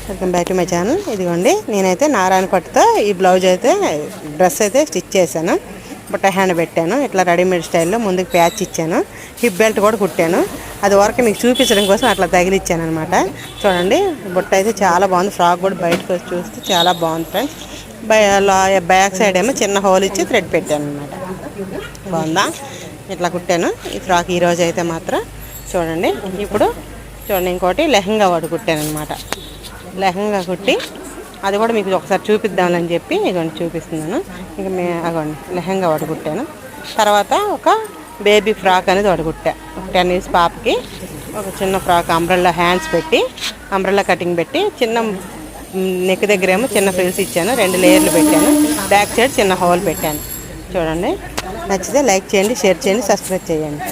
Welcome back to my channel. ఇదిగోండి నేనైతే నారాయణ పట్టుతో ఈ బ్లౌజ్ అయితే డ్రెస్ అయితే స్టిచ్ చేశాను. బుట్ట హ్యాండ్ పెట్టాను, ఇట్లా రెడీమేడ్ స్టైల్లో ముందుకు ప్యాచ్ ఇచ్చాను, హిప్ బెల్ట్ కూడా కుట్టాను. అది వరకు మీకు చూపించడం కోసం అట్లా తగిలిచ్చాను అనమాట. చూడండి బుట్ట అయితే చాలా బాగుంది. ఫ్రాక్ కూడా బయటకు వచ్చి చూస్తే చాలా బాగుంది ఫ్రెండ్స్. బ్యాక్ సైడ్ ఏమో చిన్న హోల్ ఇచ్చి థ్రెడ్ పెట్టాను అనమాట. బాగుందా? ఇట్లా కుట్టాను ఈ ఫ్రాక్ ఈరోజు అయితే మాత్రం. చూడండి ఇప్పుడు చూడండి ఇంకోటి లెహంగా వాడు కుట్టాను అనమాట. లెహంగా కుట్టి అది కూడా మీకు ఒకసారి చూపిద్దామని చెప్పి ఇదిగోండి చూపిస్తున్నాను. ఇక అగోండి లెహంగా వాడు కుట్టాను. తర్వాత ఒక బేబీ ఫ్రాక్ అనేది వాడు కుట్టా. 10 years పాపకి ఒక చిన్న ఫ్రాక్ అంబ్రెల్లా హ్యాండ్స్ పెట్టి అంబ్రెల్లా కటింగ్ పెట్టి చిన్న నెక్ దగ్గర ఏమో చిన్న ఫ్రిల్స్ ఇచ్చాను, 2 లేయర్లు పెట్టాను, బ్యాక్ సైడ్ చిన్న హోల్ పెట్టాను. చూడండి నచ్చితే లైక్ చేయండి, షేర్ చేయండి, సబ్స్క్రైబ్ చేయండి.